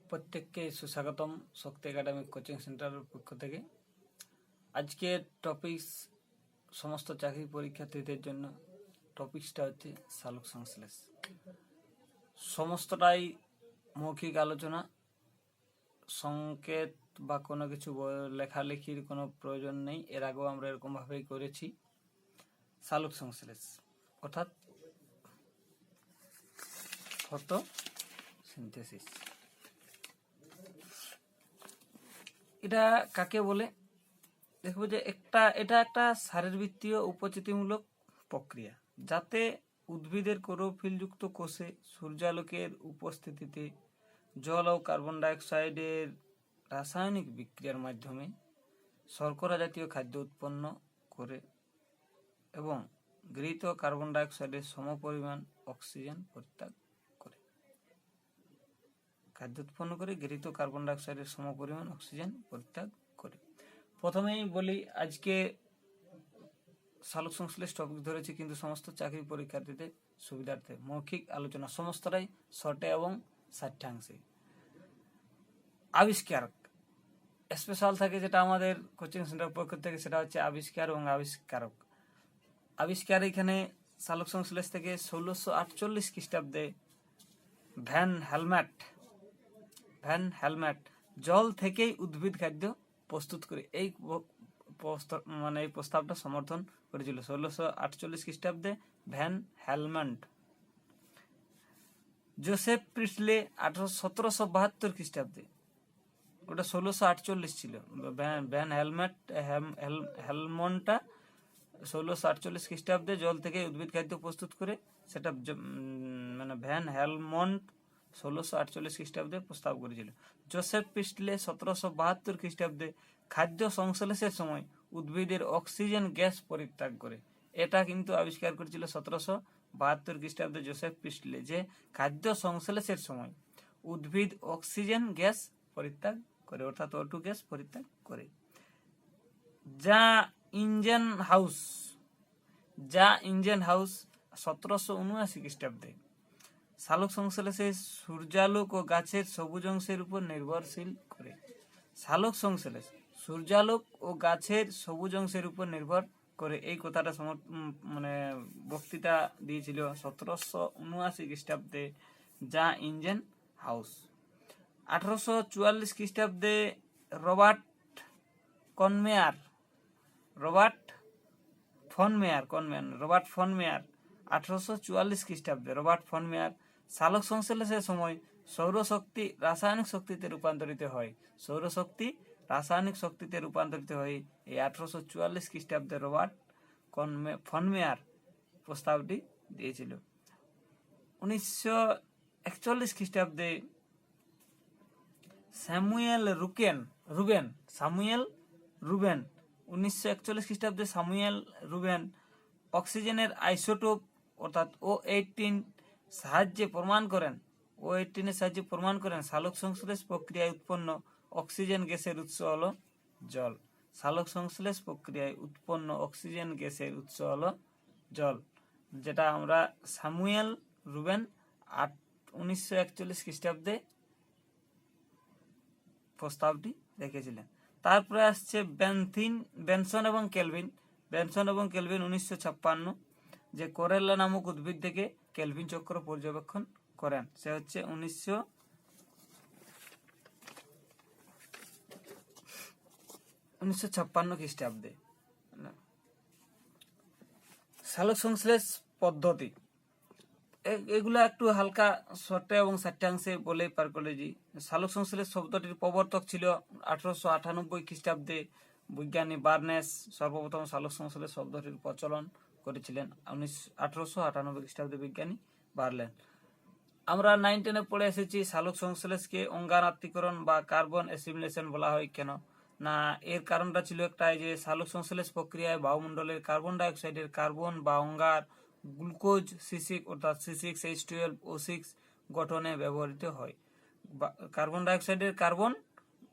প্রত্যেককে সুস্বাগতম শক্তি academic coaching সেন্টারের পক্ষ থেকে। আজকের টপিকস সমস্ত চাকরি পরীক্ষার্থীদের জন্য। টপিকসটা হচ্ছে সালোক সংশ্লেষ। সমস্তটাই মৌখিক আলোচনা, সংকেত বা কোনো কিছু লেখালেখির কোনো প্রয়োজন নেই। এর আগেও আমরা এরকমভাবেই করেছি। সালোক সংশ্লেষ অর্থাৎ ফটোসিনথেসিস, এটা কাকে বলে দেখব যে এটা একটা শারীরবৃত্তীয় উপচিতিমূলক প্রক্রিয়া, যাতে উদ্ভিদের ক্লোরোফিলযুক্ত কোষে সূর্যালোকের উপস্থিতিতে জল ও কার্বন ডাইঅক্সাইডের রাসায়নিক বিক্রিয়ার মাধ্যমে শর্করা জাতীয় খাদ্য উৎপন্ন করে এবং গৃহীত কার্বন ডাইঅক্সাইডের সমপরিমাণ অক্সিজেন পরিত্যাগ করে। খাদ্য উৎপন্ন করে গৃহীত কার্বন ডাইঅক্সাইডের সমপরিমাণ অক্সিজেন পরিত্যাগ করে। প্রথমেই বলি, আজকে সালোক সংশ্লেষ টপিক ধরেছি, কিন্তু সমস্ত চাকরি পরীক্ষার্থীদের সুবিধার্থে মৌখিক আলোচনা, সমস্তটাই শর্টে এবং ষাট্যাংশে। আবিষ্কারক স্পেশাল থাকে, যেটা আমাদের কোচিং সেন্টার পক্ষ থেকে, সেটা হচ্ছে আবিষ্কার এবং আবিষ্কারক। আবিষ্কার এখানে সালোক সংশ্লেষ থেকে 1648 খ্রিস্টাব্দে ভ্যান হেলম্যাট জল থেকেই উদ্ভিদ খাদ্য প্রস্তুত করে এই প্রস্তাবটা সমর্থন করেছিল। 1648 খ্রিস্টাব্দে ভ্যান হেলম্যাট। জোসেফ প্রিস্টলে 1772 খ্রিস্টাব্দে, ওটা 1648 ছিল। ভ্যান হেলমনটা 1648 খ্রিস্টাব্দে জল থেকে উদ্ভিদ খাদ্য প্রস্তুত করে, সেটা ভ্যান হেলমন্ট 1648 খ্রিস্টাব্দে প্রস্তাব করেছিল। জোসেফ প্রিস্টলে 1772 খ্রিস্টাব্দে খাদ্য সংশ্লেষের সময় উদ্ভিদের অক্সিজেন গ্যাস পরিত্যাগ করে। এটা কিন্তু আবিষ্কার করেছিল 1772 খ্রিস্টাব্দে জোসেফ প্রিস্টলে, যে খাদ্য সংশ্লেষের সময় উদ্ভিদ অক্সিজেন গ্যাস পরিত্যাগ করে, অর্থাৎ O2 গ্যাস পরিত্যাগ করে। যা ইঞ্জিন হাউস 1779 খ্রিস্টাব্দে সালোক সংশ্লেষে সূর্যালোক ও গাছের সবুজ অংশের উপর নির্ভরশীল করে। সালোক সংশ্লেষ সূর্যালোক ও গাছের সবুজ অংশের উপর নির্ভর করে, এই কথাটা বক্তৃতা দিয়েছিল 1779 খ্রিস্টাব্দে যা ইঞ্জিন হাউস। 1844 খ্রিস্টাব্দে রবার্ট ফন মেয়ার 1844 খ্রিস্টাব্দে রবার্ট ফন মেয়ার সালোক সংশ্লেষের সময় সৌরশক্তি রাসায়নিক শক্তিতে রূপান্তরিত হয়। এই 1844 খ্রিস্টাব্দে রবার্ট ফন মেয়ার প্রস্তাবটি দিয়েছিল। 1941 খ্রিস্টাব্দে স্যামুয়েল রুবেন 1941 খ্রিস্টাব্দে স্যামুয়েল রুবেন অক্সিজেনের আইসোটোপ অর্থাৎ O18 সাহায্যে প্রমাণ করেন সালোক সংশ্লেষ প্রক্রিয়ায় উৎপন্ন অক্সিজেন গ্যাসের উৎস হলো জল। সালোক সংশ্লেষ প্রক্রিয়ায় উৎপন্ন অক্সিজেন গ্যাসের উৎস হলো জল, যেটা আমরা স্যামুয়েল রুবেন 1941 খ্রিস্টাব্দে প্রস্তাবটি রেখেছিলেন। তারপরে আসছে বেনসন এবং কেলভিন 1956, যে কোরেল্লা নামক উদ্ভিদ থেকে কেলভিন চক্র পর্যবেক্ষণ করেন। সে হচ্ছে 1956 খ্রিস্টাব্দে। সালোক সংশ্লেষ পদ্ধতি এগুলা একটু হালকা শর্টে এবং ষাট্যাংশে বলে পার করেছি। সালোক সংশ্লেষ শব্দটির প্রবর্তক ছিল 1898 খ্রিস্টাব্দে বিজ্ঞানী বার্নেস সর্বপ্রথম সালোক সংশ্লেষ শব্দটির প্রচলন করেছিলেন। 1898 খ্রিস্টাব্দে বিজ্ঞানী বার্লেন। আমরা 9, 10 পড়ে এসেছি সালোক সংশ্লেষকে অঙ্গারাত্মীকরণ বা কার্বন অ্যাসিমিলেশন বলা হয় কেন না, এর কারণটা ছিল একটাই, যে সালোক সংশ্লেষ প্রক্রিয়ায় বায়ুমণ্ডলের কার্বন ডাইঅক্সাইডের কার্বন বা অঙ্গার গ্লুকোজ C6 অর্থাৎ C6H12O6 গঠনে ব্যবহৃত হয়। কার্বন ডাইঅক্সাইডের কার্বন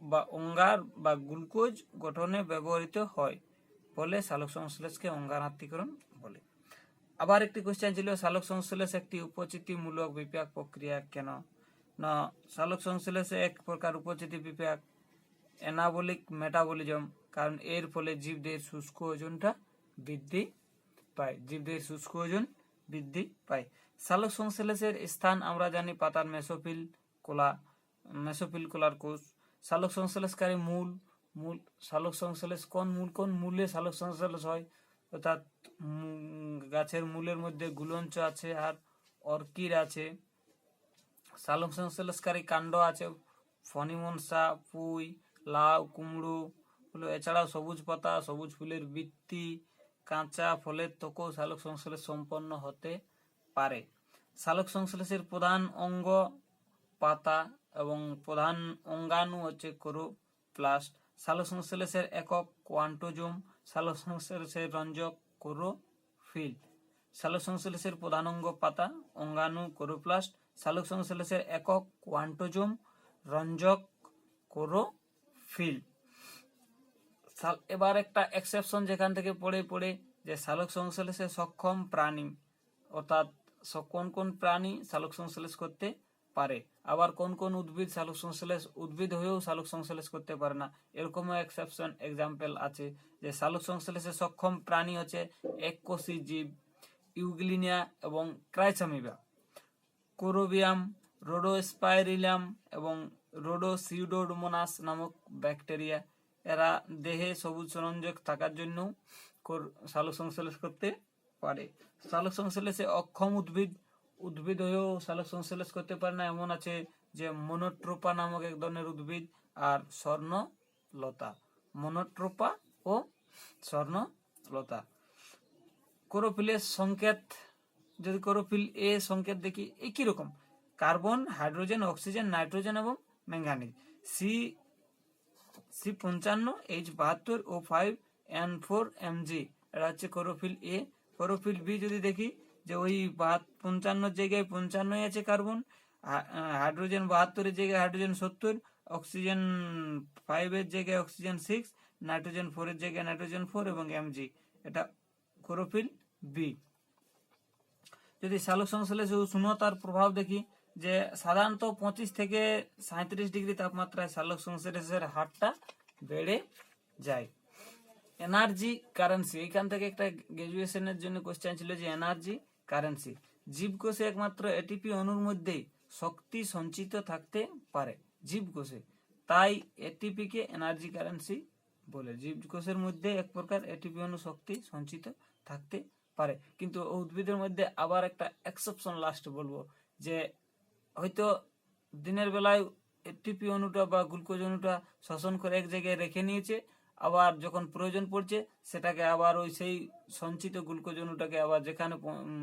বা অঙ্গার বা গ্লুকোজ গঠনে ব্যবহৃত হয় বলে সালোক সংশ্লেষকে অঙ্গারাত্মীকরণ বলে। আবার একটি কোশ্চেন ছিল, সালোক সংশ্লেষ একটি উপচিতিমূলক বিপাক প্রক্রিয়া কেন? না, সালোক সংশ্লেষে এক প্রকার উপস্থিতি বিপাক অ্যানাবলিক মেটাবলিজম, কারণ এর ফলে জীবদের শুষ্ক ওজনটা বৃদ্ধি পায়, জীবদের শুষ্ক ওজন বৃদ্ধি পায়। সালোক সংশ্লেষের স্থান আমরা জানি পাতার মেসোফিল কোলার কোষ। সালোক সংশ্লেষকারী মূল মূল সালোক সংশ্লেষ কোন মূলে সালোক সংশ্লেষ হয়, অর্থাৎ গাছের মূলের মধ্যে গুলঞ্চ আছে আর অর্কিড আছে। সালোক সংশ্লেষকারী কাণ্ড আছে ফণিমনসা, পুঁই, লাউ, কুমড়ো, এছাড়াও সবুজ পাতা, সবুজ ফুলের বৃত্তি, কাঁচা ফলের ত্বকও সালোক সংশ্লেষ সম্পন্ন হতে পারে। সালোক সংশ্লেষের প্রধান অঙ্গ পাতা এবং প্রধান অঙ্গাণু হচ্ছে ক্লোরোপ্লাস্ট। সালোক সংশ্লেষের একক কোয়ান্টোজোম। সালোক সংশ্লেষের রঞ্জক ক্লোরোফিল। সালোক সংশ্লেষের প্রধান অঙ্গ পাতা, অঙ্গাণু ক্লোরোপ্লাস্ট। সালোক সংশ্লেষের একক কোয়ান্টোজোম, রঞ্জক ক্লোরোফিল। এবার একটা এক্সেপশন যেখান থেকে পড়ে যে সালোক সংশ্লেষে সক্ষম প্রাণী, অর্থাৎ কোন কোন প্রাণী সালোক সংশ্লেষ করতে পারে, আবার কোন কোন উদ্ভিদ হয়েও সালোক সংশ্লেষ করতে পারে না, এরকমও এক্সেপশন এক্সাম্পল আছে। যে সালোক সংশ্লেষে সক্ষম প্রাণী হচ্ছে এককোষী জীব, ইউগ্লিনিয়া এবং ক্রাইসামিবা, কোরোবিয়াম, রোডোস্পাইরিলাম এবং রোডোসিউডোমোনাস নামক ব্যাকটেরিয়া। এরা দেহে সবুজ সংযোগ থাকার জন্য সালোক সংশ্লেষ করতে পারে। সালোক সংশ্লেষে অক্ষম উদ্ভিদ হয়েও সালোক সংশ্লেষ করতে পারে না, এমন আছে যে মনোট্রোপা নামক এক ধরনের উদ্ভিদ আর স্বর্ণলতা। মনোট্রোপা ও স্বর্ণলতা। ক্লোরোফিলের সংকেত, যদি ক্লোরোফিল এ সংকেত দেখি একই রকম, কার্বন, হাইড্রোজেন, অক্সিজেন, নাইট্রোজেন এবং ম্যাঙ্গানিজ। C55H72 ও 5N4Mg, এটা হচ্ছে ক্লোরোফিল এ। ক্লোরোফিল বি যদি দেখি যে ওই 55 জায়গায় 55 আছে কার্বন, হাইড্রোজেন 72 এর জায়গায় হাইড্রোজেন 70, অক্সিজেন 5 এর জায়গায় অক্সিজেন 6, নাইট্রোজেন 4 এর জায়গায় নাইট্রোজেন 4 এবং Mg, এটা ক্লোরোফিল বি। যদি সালোক সংশ্লেষে উষ্ণতার প্রভাব দেখি, যে সাধারণত 25 থেকে 37 ডিগ্রি তাপমাত্রায় সালোক সংশ্লেষের হারটা বেড়ে যায়। এনার্জি কারেন্সি, এইখান থেকে একটা গ্রাজুয়েশনের জন্য কোশ্চেন ছিল যে এনার্জি কারেন্সি। জীবকোষে একমাত্র এটিপি অণুর মধ্যেই শক্তি সঞ্চিত থাকতে পারে, জীবকোষে, তাই এটিপি কে এনার্জি কারেন্সি বলে। জীবকোষের মধ্যে এক প্রকার এটিপি অণু শক্তি সঞ্চিত থাকতে পারে, কিন্তু উদ্ভিদের মধ্যে আবার একটা এক্সেপশন লাস্ট বলবো, যে হয়তো দিনের বেলায় এটিপি অণুটা বা গ্লুকোজ অণুটা শোষণ করে এক জায়গায় রেখে নিয়েছে, আবার যখন প্রয়োজন পড়ছে সেটাকে আবার ওই সেই সঞ্চিত গ্লুকোজ অণুটাকে আবার যেখানে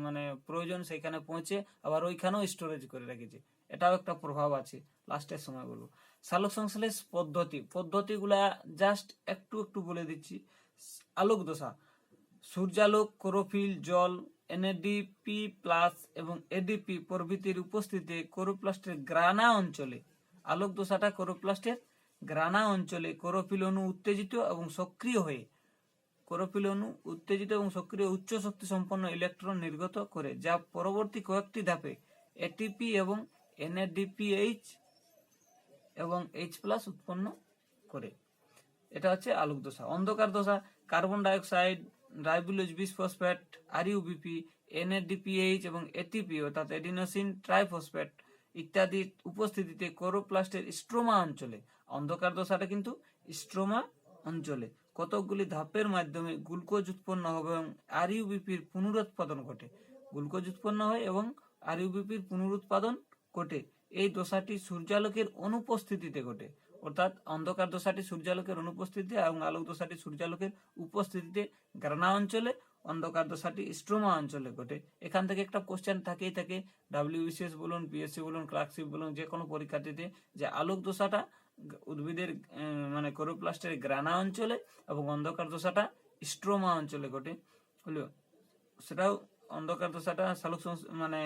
মানে প্রয়োজন সেখানে পৌঁছে আবার ওইখানেও স্টোরেজ করে রেখেছে, এটাও একটা প্রভাব আছে, লাস্টের সময় বলবো। সালোক সংশ্লেষ পদ্ধতিগুলা জাস্ট একটু বলে দিচ্ছি। আলোক দশা, সূর্যালোক, ক্লোরোফিল, জল, এনএডিপি প্লাস এবং এডিপি প্রভৃতির উপস্থিতিতে ক্লোরোপ্লাস্টের গ্রানা অঞ্চলে, আলোক দশাটা ক্লোরোপ্লাস্টের গ্রানা অঞ্চলে ক্লোরোফিল অণু উত্তেজিত এবং সক্রিয় হয়ে উচ্চ শক্তি সম্পন্ন ইলেকট্রন নির্গত করে, যা পরবর্তী কয়েকটি ধাপে এটিপি এবং এনএডিপিএইচ এবং H+ উৎপন্ন করে। এটা হচ্ছে আলোক দশা। অন্ধকার দশা, carbon dioxide, ribose bisphosphate, RuBP, NADPH এবং এটিপি অর্থাৎ এডিনোসিন ট্রাইফসফেট ইত্যাদির উপস্থিতিতে ক্লোরোপ্লাস্টের স্ট্রোমা অঞ্চলে, অন্ধকার দশাটা কিন্তু স্ট্রোমা অঞ্চলে কতকগুলি ধাপের মাধ্যমে গ্লুকোজ উৎপন্ন হবে এবং আরইউবিপির পুনরুৎপাদন ঘটে। গ্লুকোজ উৎপন্ন হয় এবং আরইউবিপির পুনরুৎপাদন ঘটে। এই দশাটি সূর্যালোকের অনুপস্থিতিতে ঘটে, অর্থাৎ অন্ধকার দশাটি সূর্যালোকের অনুপস্থিতিতে এবং আলোক দশাটি সূর্যালোকের উপস্থিতিতে গ্রানা অঞ্চলে, অন্ধকার দশাটি স্ট্রোমা অঞ্চলে ঘটে। এখান থেকে একটা কোশ্চেন থাকেই থাকে, WBCS বলুন, পিএসসি বলুন, ক্লার্কশিপ বলুন, যে কোনো পরীক্ষার্থীতে, যে আলোক দশাটা উদ্ভিদের মানে ক্লোরোপ্লাস্টের গ্রানা অঞ্চলে এবং অন্ধকার দশাটা স্ট্রোমা অঞ্চলে ঘটে, হলো সেটাও অন্ধকার দশাটা সালোক মানে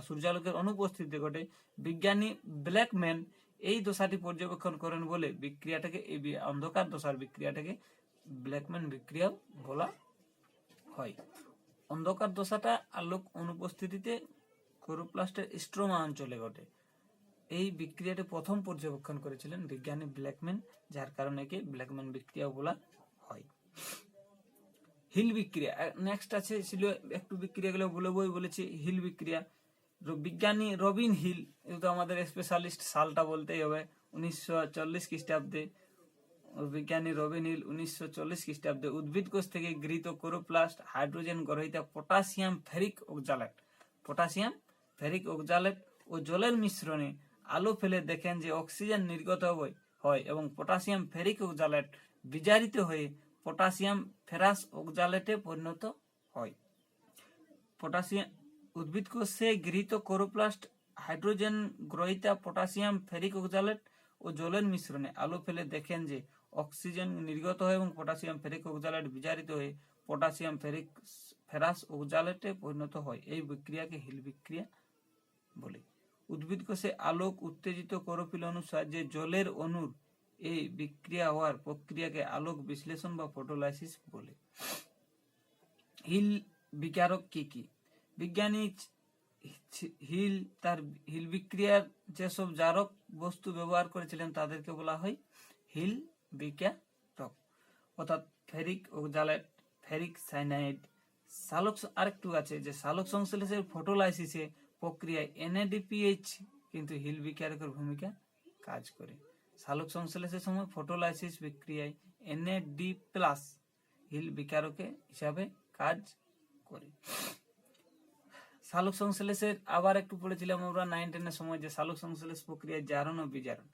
সূর্যালোকের অনুপস্থিতিতে ঘটে। বিজ্ঞানী ব্ল্যাকম্যান এই দশাটি পর্যবেক্ষণ করেন বলে বিক্রিয়াটাকে, এই অন্ধকার দশার বিক্রিয়াটাকে ব্ল্যাকম্যান বিক্রিয়া বলা হয়। অন্ধকার দশাটা আলোক অনুপস্থিতিতে ক্লোরোপ্লাস্টের স্ট্রোমা অঞ্চলে ঘটে। এই বিক্রিয়াটি প্রথম পর্যবেক্ষণ করেছিলেন বিজ্ঞানী ব্ল্যাকম্যান, যার কারণে একে ব্ল্যাকম্যান বিক্রিয়া বলা হয়। হিল বিক্রিয়া নেক্সট আছে, ছিল একটু বিক্রিয়াগুলো বলেছি। হিল বিক্রিয়া, বিজ্ঞানী রবিন হিল, তো আমাদের স্পেশালিস্ট সালটা বলতেই হবে, 1940 খ্রিস্টাব্দে বিজ্ঞানী রবিন হিল 1940 খ্রিস্টাব্দে উদ্ভিদ কোষ থেকে গৃহীত ক্লোরোপ্লাস্ট হাইড্রোজেন গ্রহীতা পটাশিয়াম ফেরিক অক্সালেট ও জলের মিশ্রণে আলো ফেলে দেখেন যে অক্সিজেন নির্গত হয় এবং পটাশিয়াম ফেরিক অক্সালেট বিজারিত হয়ে পটাশিয়াম ফেরাস অক্সালেটে পরিণত হয়। পটাশিয়াম উদ্ভিদ কোষে গৃহীত ক্লোরোপ্লাস্ট হাইড্রোজেন গ্রহীতা পটাশিয়াম ফেরিক অক্সালেট ও জলের মিশ্রণে আলো ফেলে দেখেন যে অক্সিজেন নির্গত হয় এবং পটাশিয়াম ফেরিক অক্সালেট বিজারিত হয়ে পটাশিয়াম ফেরাস অক্সালেটে পরিণত হয়। এই বিক্রিয়াকে হিল বিক্রিয়া বলে। উদ্ভিদ কোষে আলোক উত্তেজিত ক্লোরোফিল অণুর সাহায্যে জলের অণুর এই বিক্রিয়া হওয়ার প্রক্রিয়াকে আলোক বিশ্লেষণ বা ফটোলাইসিস বলে। হিল বিকারক কি কি? বিজ্ঞানী হিল তার হিল বিক্রিয়ার যেসব জারক বস্তু ব্যবহার করেছিলেন তাদেরকে বলা হয় হিল বিকারক, অর্থাৎ ফেরিক অক্সালেট, ফেরিক সাইনাইড, সালোক আরেকটু আছে যে সালোক সংশ্লেষের ফটোলাইসিসে প্রক্রিয়ায় NADPH কিন্তু হিল বিকারকের ভূমিকা কাজ করে। সালোক সংশ্লেষের সময় ফটোলাইসিস বিক্রিয়ায় NAD+ হিল বিকারকে হিসাবে কাজ করে। সালোক সংশ্লেষের আবার একটু পড়েছিলাম আমরা 9-10 এর সময় যে সালোক সংশ্লেষ প্রক্রিয়ায় জারণ ও বিজারণ।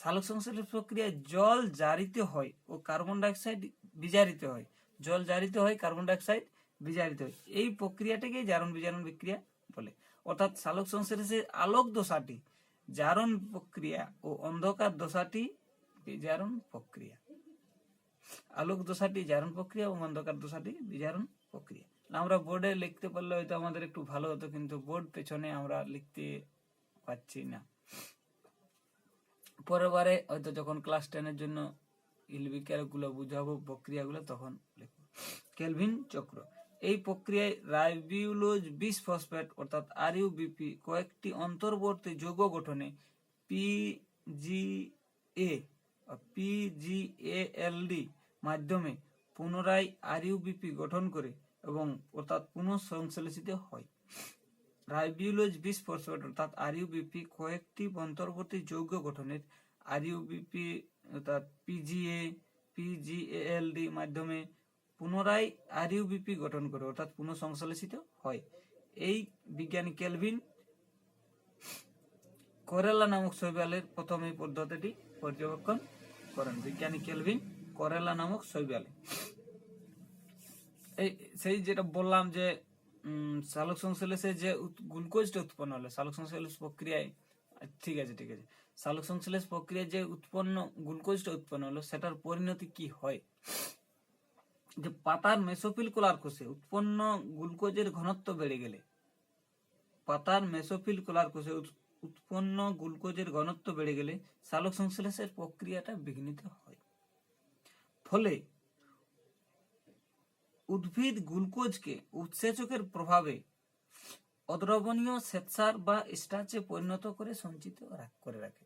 সালোক সংশ্লেষ প্রক্রিয়ায় জল জারিত হয় ও কার্বন ডাইঅক্সাইড বিজারিত হয়। জল জারিত হয়, কার্বন ডাইঅক্সাইড বিজারিত হয়। এই প্রক্রিয়াটাকে জারণ বিজারণ বিক্রিয়া বলে। অর্থাৎ সালোক সংশ্লেষের আলোক দশাটি জারণ প্রক্রিয়া ও অন্ধকার দশাটি বিজারণ প্রক্রিয়া। আলোক দশাটি জারণ প্রক্রিয়া এবং অন্ধকার দশাটি বিজারণ প্রক্রিয়া। আমরা বোর্ডে লিখতে পারলে হয়তো আমাদের একটু ভালো হতো, কিন্তু বোর্ড পেছনে আমরা লিখতে পাচ্ছি না। পরের বারে হয়তো যখন ক্লাস 10-এর জন্য হিল বিক্রিয়াগুলো বুঝাবো, প্রক্রিয়াগুলো, তখন লিখবো। কেলভিন চক্র, এই প্রক্রিয়ায় রাইবোলোজ বিসফসফেট অর্থাৎ RUBP কয়েকটি অন্তর্বর্তী যৌগ গঠনে PGALD মাধ্যমে পুনরায় RUBP গঠন করে এবং অর্থাৎ পুনঃসংশ্লেষিত হয়। রাইবোলোজ বিসফসফেট অর্থাৎ RUBP কয়েকটি অন্তর্বর্তী যৌগ গঠনের RUBP অর্থাৎ PGALD মাধ্যমে পুনরায় RUBP গঠন করে অর্থাৎ পুনঃসংশ্লেষিত হয়। এই বিজ্ঞানী কেলভিন করেলা নামক শৈবালের প্রথম এই পদ্ধতিটি পর্যবেক্ষণ করেন। বিজ্ঞানী কেলভিন করেলা নামক শৈবালে, এই সেই যেটা বললাম যে সালোক সংশ্লেষে যে গ্লুকোজটা উৎপন্ন হলো সালোক সংশ্লেষ প্রক্রিয়ায়, ঠিক আছে সালোক সংশ্লেষ প্রক্রিয়ায় যে গ্লুকোজটা উৎপন্ন হলো সেটার পরিণতি কি হয়, যে পাতার মেসোফিল কলার কোষে উৎপন্ন গ্লুকোজের ঘনত্ব বেড়ে গেলে, পাতার মেসোফিল কলার কোষে উৎপন্ন গ্লুকোজের ঘনত্ব বেড়ে গেলে সালোক সংশ্লেষের প্রক্রিয়াটা বিঘ্নিত হয়। ফলে উদ্ভিদ গ্লুকোজকে উৎসেচকের প্রভাবে অদ্রবণীয় শ্বেতসার বা স্টার্চে পরিণত করে সঞ্চিত করে রাখে।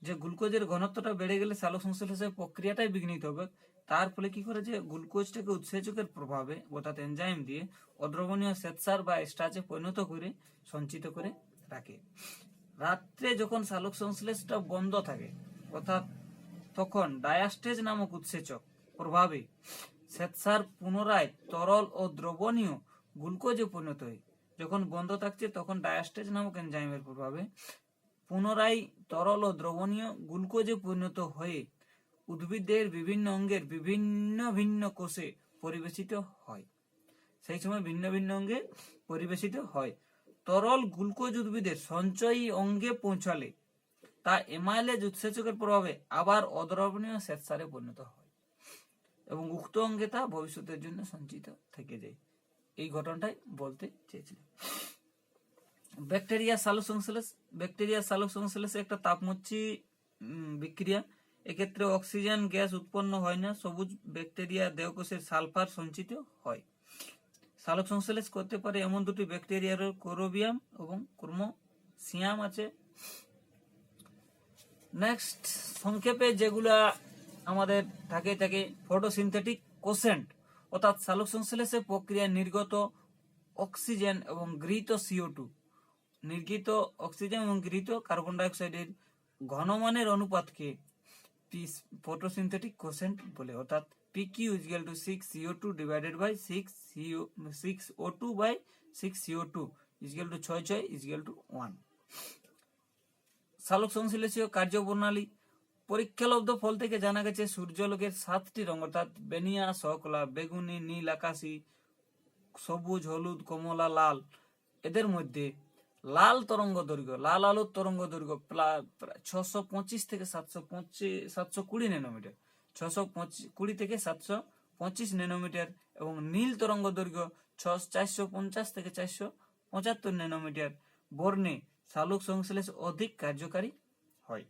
যে গ্লুকোজের ঘনত্বটা বেড়ে গেলে সালোক সংশ্লেষের প্রক্রিয়াটাই বিঘ্নিত হবে। তার ফলে কি করে, যে গ্লুকোজটাকে উৎসেচকের প্রভাবে অর্থাৎ এনজাইম দিয়ে অদ্রবণীয় শ্বেতসার বা স্টার্চে পরিণত করে সঞ্চিত করে রাখে। রাত্রে যখন সালোক সংশ্লেষটা বন্ধ থাকে অর্থাৎ তখন ডায়াস্টেজ নামক উৎসেচক প্রভাবে শ্বেতসার পুনরায় তরল ও দ্রবণীয় গ্লুকোজে পরিণত হয়। যখন বন্ধ থাকছে তখন ডায়াস্টেজ নামক এনজাইমের প্রভাবে পুনরায় তরল ও দ্রবণীয় গ্লুকোজে পরিণত হয়ে উদ্ভিদের বিভিন্ন অঙ্গের ভিন্ন ভিন্ন কোষে পরিবেশিত হয়। সেই সময় ভিন্ন ভিন্ন অঙ্গে পরিবেশিত হয়। তরল গ্লুকোজ উদ্ভিদের সঞ্চয়ী অঙ্গে পৌঁছালে তা এমাইলেজ উৎসেচকের প্রভাবে আবার অদ্রবণীয় শ্বেতসারে পরিণত হয় এবং উক্ত অঙ্গে তা ভবিষ্যতের জন্য সঞ্চিত থেকে যায়। এই ঘটনাটাই বলতে চেয়েছিলাম। ব্যাকটেরিয়া সালোক সংশ্লেষ, ব্যাকটেরিয়া সালোক সংশ্লেষে একটা তাপমোচী বিক্রিয়া। এক্ষেত্রে অক্সিজেন গ্যাস উৎপন্ন হয় না, সবুজ ব্যাকটেরিয়া দেহকোষের সালফার সঞ্চিত হয়। সালোক সংশ্লেষ করতে পারে এমন দুটি ব্যাকটেরিয়ার কোরোবিয়াম এবং ক্রোমোসিয়াম আছে। নেক্সট সংক্ষেপে যেগুলা আমাদের থাকে ফটোসিনথেটিক কোসেন্ট অর্থাৎ সালোক সংশ্লেষের প্রক্রিয়ায় নির্গত অক্সিজেন এবং গৃহীত CO2, নির্গিত অক্সিজেন এবং গৃহীত কার্বন ডাইঅক্সাইডের ঘনমানের অনুপাতকে ফটোসিনথেটিক কোসেন্ট বলে। অর্থাৎ PQ = 6CO2 divided by 6O2 by 6CO2 = 6 1। সালোক সংশ্লেষীয় কার্যপ্রণালী। পরীক্ষালব্ধ ফল থেকে জানা গেছে সূর্যালোকের 7টি রঙ অর্থাৎ বেনিয়া, শকলা, বেগুনি, নীল আকাশী, সবুজ, হলুদ, কমলা, লাল, এদের মধ্যে লাল তরঙ্গ দৈর্ঘ্য, লাল আলোর তরঙ্গ দৈর্ঘ্য 625 থেকে 720 ন্যানোমিটার, 620 থেকে 725 ন্যানোমিটার, এবং নীল তরঙ্গ দৈর্ঘ্য 450 থেকে 475 ন্যানোমিটার বর্ণে সালোক সংশ্লেষ অধিক কার্যকারী হয়।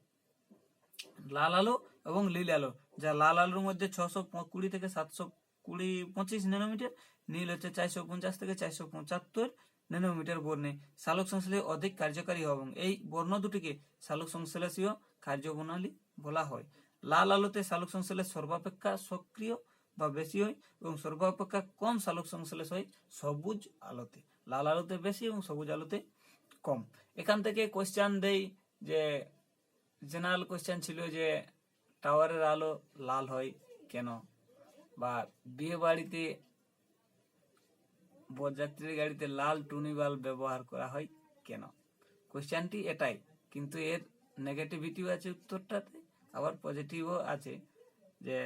লাল আলো এবং নীল আলো, যা লাল আলোর মধ্যে 620 থেকে 725 ন্যানোমিটার, নীল হচ্ছে 450 থেকে 475 ন্যানোমিটার বর্ণে সালোক সংশ্লেষ অধিক কার্যকারী হয় এবং এই বর্ণ দুটিকে সালোক সংশ্লেষীয় কার্যপ্রণালী বলা হয়। লাল আলোতে সালোক সংশ্লেষ সর্বাপেক্ষা সক্রিয় বা বেশি হয় এবং সর্বাপেক্ষা কম সালোক সংশ্লেষ হয় সবুজ আলোতে। লাল আলোতে বেশি এবং সবুজ আলোতে কম। এখান থেকে কোশ্চেন দেই, যে জেনারেল কোশ্চেন ছিল যে টাওয়ারের আলো লাল হয় কেন, বা বিয়ে বাড়িতে বরযাত্রীর গাড়িতে লাল টুনি বাল্ব ব্যবহার করা হয় কেন। কোশ্চেনটি এটাই, কিন্তু এর নেগেটিভিটিও আছে উত্তরটাতে, আবার পজিটিভও আছে। যে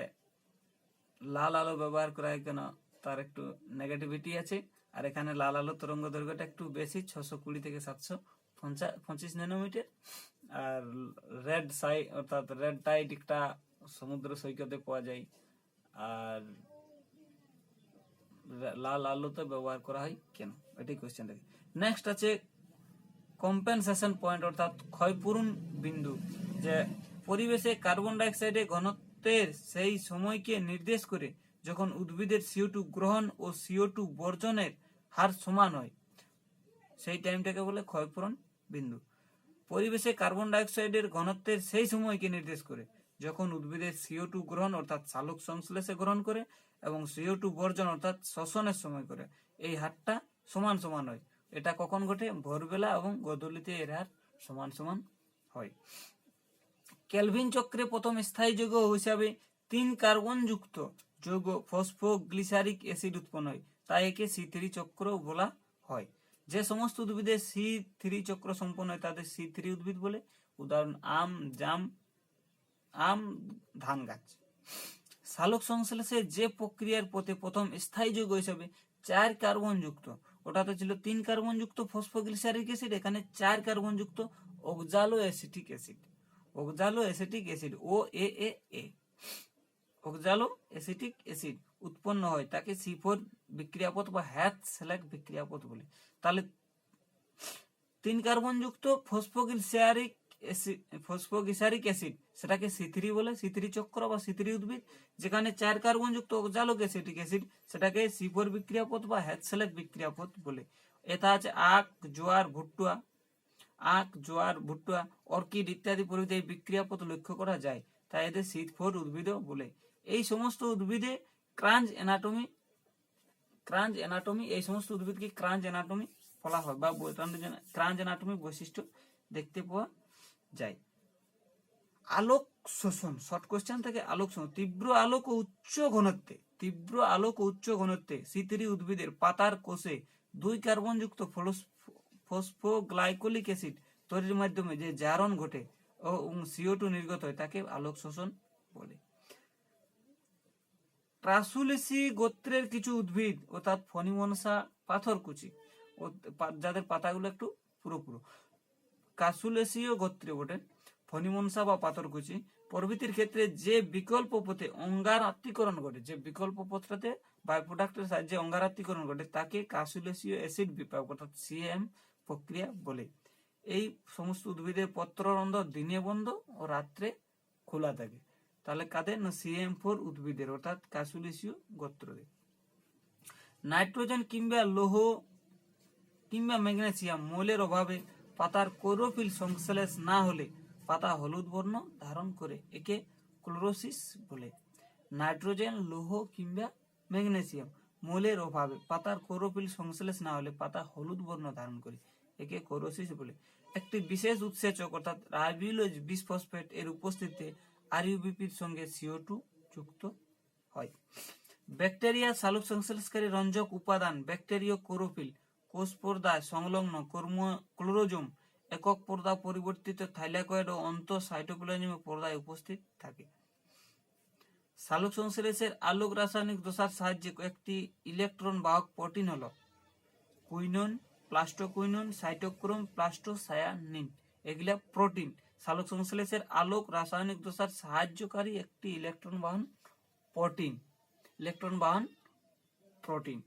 লাল আলো ব্যবহার করা হয় কেন তার একটু নেগেটিভিটি আছে, আর এখানে লাল আলো তরঙ্গ দৈর্ঘ্যটা একটু বেশি, 620 থেকে 725 ন্যানোমিটার। আর রেড সাই অর্থাৎ রেড টাইড একটা সমুদ্র সৈকতে পাওয়া যায়, আর লাল আলোতে ব্যবহার করা হয় কেন, এটাই কোশ্চেন থাকে। নেক্সট আছে কম্পেনসেশন পয়েন্ট অর্থাৎ ক্ষয়পূরণ বিন্দু, যে পরিবেশে কার্বন ডাইঅক্সাইডের ঘনত্বের সেই সময়কে নির্দেশ করে যখন উদ্ভিদের CO2 গ্রহণ ও CO2 বর্জনের হার সমান হয়, সেই টাইমটাকে বলে ক্ষয়পূরণ বিন্দু। পরিবেশে কার্বন ডাইঅক্সাইডের ঘনত্বের সেই সময়কে নির্দেশ করে যখন উদ্ভিদের CO2 গ্রহণ অর্থাৎ সালোক সংশ্লেষে গ্রহণ করে এবং CO2 বর্জন অর্থাৎ শ্বসনের সময় করে, এই হারটা সমান সমান হয়। এটা কখন ঘটে? ভোরবেলা এবং গোধূলিতে এর হার সমান সমান হয়। কেলভিন চক্রে প্রথম স্থায়ী যৌগ হিসাবে 3 কার্বন যুক্ত যৌগ ফসফোগ্লিসারিক অ্যাসিড উৎপন্ন হয়, তাই একে C3 চক্র বলা হয়। যে সমস্ত উদ্ভিদে C3 চক্র সম্পন্ন হয় তাদের C3 উদ্ভিদ বলে। উদাহরণ আম, জাম, ধান গাছ। সালোক সংশ্লেষে যে প্রক্রিয়ার পথে প্রথম স্থায়ী যৌগ হিসাবে 4 কার্বন যুক্ত, ওটাতে ছিল 3 কার্বন যুক্ত ফসফোগ্লিসারিক অ্যাসিড, এখানে 4 কার্বন যুক্ত অক্সালো acetic acid, অক্সালো acetic acid OAA, অক্সালো acetic acid উৎপন্ন হয়, তাকে C4 বিক্রিয়াপথ বা হ্যাথ সেলেক বিক্রিয়াপথ বলে। তাহলে 3 কার্বন যুক্ত ফসফোগ্লিসারিক অ্যাসিড সেটাকে C3 বলে, C3 চক্র বা C3 উদ্ভিদ। যেখানে 4 কার্বন যুক্ত অক্সালিক অ্যাসিটিক অ্যাসিড সেটাকে C4 বিক্রিয়াপথ বা হ্যাথ সেলেক বিক্রিয়াপথ বলে। এটা আছে আখ, জোয়ার, ভুট্টা, অর্কিড ইত্যাদি প্রভৃতি এই বিক্রিয়াপথ লক্ষ্য করা যায়, তাই এদের C4 উদ্ভিদ বলে। এই সমস্ত উদ্ভিদে ক্রাঞ্চ অ্যানাটমি, এই সমস্ত উদ্ভিদকে ক্রাঞ্চ অ্যানাটমি বলা হয় বা ক্রাঞ্চ অ্যানাটমি বৈশিষ্ট্য দেখতে পাওয়া যায়। আলোক শোষণ, শর্ট কোশ্চেন থেকে আলোক শোষণ। তীব্র আলোক ও উচ্চ ঘনত্বে C3 উদ্ভিদের পাতার কোষে 2 কার্বন যুক্ত ফসফোগ্লাইকোলিক অ্যাসিড তৈরির মাধ্যমে যে জারণ ঘটে ও CO2 নির্গত হয় তাকে আলোক শোষণ বলে। ট্রাসুলেসি গোত্রের কিছু উদ্ভিদ অর্থাৎ ফনিমনসা, পাথরকুচি, যাদের পাতাগুলো একটু পুরো কাসুলেসীয় গোত্রে বটে, ফনিমনসা বা পাথরকুচি প্রভৃতির ক্ষেত্রে যে বিকল্প পথে অঙ্গারাত্মীকরণ ঘটে, যে বিকল্প পথটাতে বাই প্রোডাক্টের সাহায্যে অঙ্গারাত্মীকরণ ঘটে তাকে কাসুলেসীয় অ্যাসিড বিপাক অর্থাৎ CM প্রক্রিয়া বলে। এই সমস্ত উদ্ভিদের পত্ররন্ধ্র দিনে বন্ধ ও রাত্রে খোলা থাকে। তাহলে কাদের? না CM4 উদ্ভিদের অর্থাৎ কাসুলেসীয় গোত্রদের। নাইট্রোজেন কিংবা লৌহ কিংবা ম্যাগনেসিয়াম মৌলের অভাবে পাতার ক্লোরোফিল সংশ্লেষ না হলে পাতা হলুদ বর্ণ ধারণ করে, একে ক্লোরোসিস বলে। নাইট্রোজেন, লৌহ কিংবা ম্যাগনেসিয়াম মৌলের অভাবে পাতার ক্লোরোফিল সংশ্লেষ না হলে পাতা হলুদ বর্ণ ধারণ করে, একে ক্লোরোসিস বলে। একটি বিশেষ উৎসেচক অর্থাৎ রাইবোজ বিসফসফেট এর উপস্থিতিতে আরইউবিপির সঙ্গে CO2 যুক্ত হয়। ব্যাকটেরিয়া সালোক সংশ্লেষকারী রঞ্জক উপাদান ব্যাকটেরিয় ক্লোরোফিল কোষ পর্দায় সংলগ্ন ক্লোরোজোম একক পর্দা পরিবর্তিত থাইলাকয়েড ও সাইটোপ্লাজম পর্দায় উপস্থিত থাকে। সালোক সংশ্লেষের আলোক রাসায়নিক দশার সাহায্যে কয়েকটি ইলেকট্রন বাহক প্রোটিন হল কুইনোন, প্লাস্টোকুইনোন, সাইটোক্রোম, প্লাস্টোসায়ানিন। এগুলা প্রোটিন। সালোক সংশ্লেষের আলোক রাসায়নিক দশার সাহায্যকারী একটি ইলেকট্রন বাহন প্রোটিন।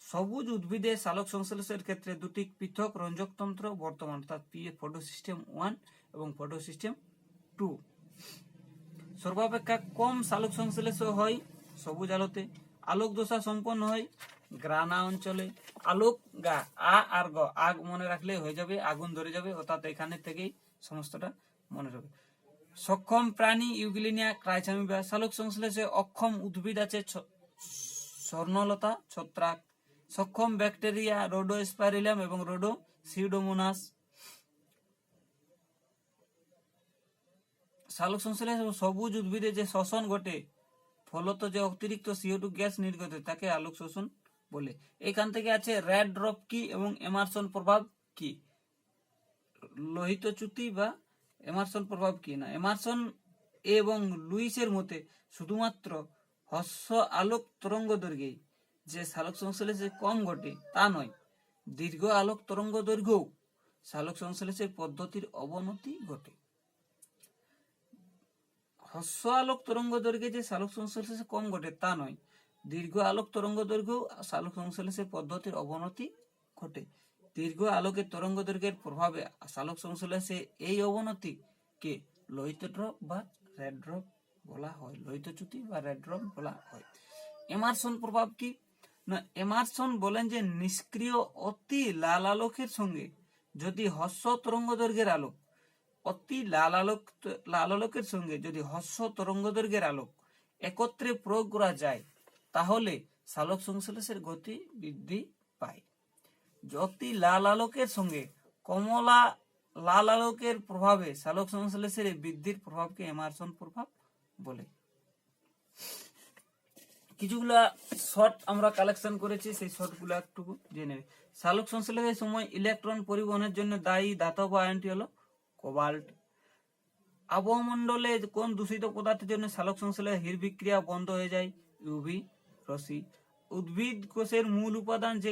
সবুজ উদ্ভিদে সালোক সংশ্লেষের ক্ষেত্রে দুটি পৃথক রঞ্জকতন্ত্র বর্তমান, অর্থাৎ ফটোসিস্টেম 1 এবং ফটোসিস্টেম 2। সর্বাপেক্ষা কম সালোক সংশ্লেষ হয় সবুজ আলোতে। আলোক দশা সম্পন্ন হয় গ্রানা অঞ্চলে। আলোক গা আ আর গ, আগ মনে রাখলে হয়ে যাবে, আগুন ধরে যাবে, অর্থাৎ এখানে থেকেই সমস্তটা মনে রাখবে। সক্ষম প্রাণী ইউগ্লিনিয়া ক্রাইসামিবা। সালোক সংশ্লেষে অক্ষম উদ্ভিদ আছে স্বর্ণলতা, ছত্রাক। সক্ষম ব্যাকটেরিয়া রোডোস্পাইরিলাম এবং রোডোসিউডোমোনাস। সালোক সংশ্লেষ সবুজ উদ্ভিদে যে শ্বসন ঘটে ফলত যে অতিরিক্ত CO2 গ্যাস নির্গত তাকে আলোক শোষণ বলে। এখান থেকে আছে রেড ড্রপ কি এবং এমারসন প্রভাব কি। লোহিত চ্যুতি বা এমারসন প্রভাব কি না, এমারসন এবং লুইসের মতে শুধুমাত্র হ্রস্ব আলোক তরঙ্গ দৈর্ঘ্যে যে সালোক সংশ্লেষে কম ঘটে তা নয়, দীর্ঘ আলোক তরঙ্গ দৈর্ঘ্যও সালোক সংশ্লেষের পদ্ধতির অবনতি ঘটে। হ্রস্ব আলোক তরঙ্গ দৈর্ঘ্যে যে সালোক সংশ্লেষে কম ঘটে তা নয়, দীর্ঘ আলোক তরঙ্গ দৈর্ঘ্যও সালোক সংশ্লেষের পদ্ধতির অবনতি ঘটে। দীর্ঘ আলোকের তরঙ্গ দৈর্ঘ্যের প্রভাবে সালোক সংশ্লেষে এই অবনতিকে লোহিত ড্রপ বা রেড ড্রপ বলা হয়, লোহিত চ্যুতি বা রেড ড্রপ বলা হয়। এমারসন প্রভাব কি না, এমারসন বলেন যে নিষ্ক্রিয় অতি লাল আলোকের সঙ্গে যদি হ্রস্ব তরঙ্গ দৈর্ঘ্যের আলোক অতি লাল আলোকের সঙ্গে যদি হ্রস্ব তরঙ্গ দৈর্ঘ্যের আলোক একত্রে প্রয়োগ করা যায় তাহলে সালোক সংশ্লেষের গতি বৃদ্ধি পায়। অতি লাল আলোকের সঙ্গে কমলা লাল আলোকের প্রভাবে সালোক সংশ্লেষের বৃদ্ধির প্রভাবকে এমারসন প্রভাব বলে। কিছুগুলা শর্ট আমরা কালেকশন করেছি, সেই শর্টগুলো একটু জেনে। সালোক সংশ্লেষের সময় ইলেকট্রন পরিবহনের জন্য দায়ী ধাতব আয়নটি হলো কোবাল্ট। আবহমণ্ডলে কোন দূষিত পদার্থের জন্য সালোক সংশ্লেষের হির বিক্রিয়া বন্ধ হয়ে যায়? ইউভি রশ্মি। উদ্ভিদ কোষের মূল উপাদান যে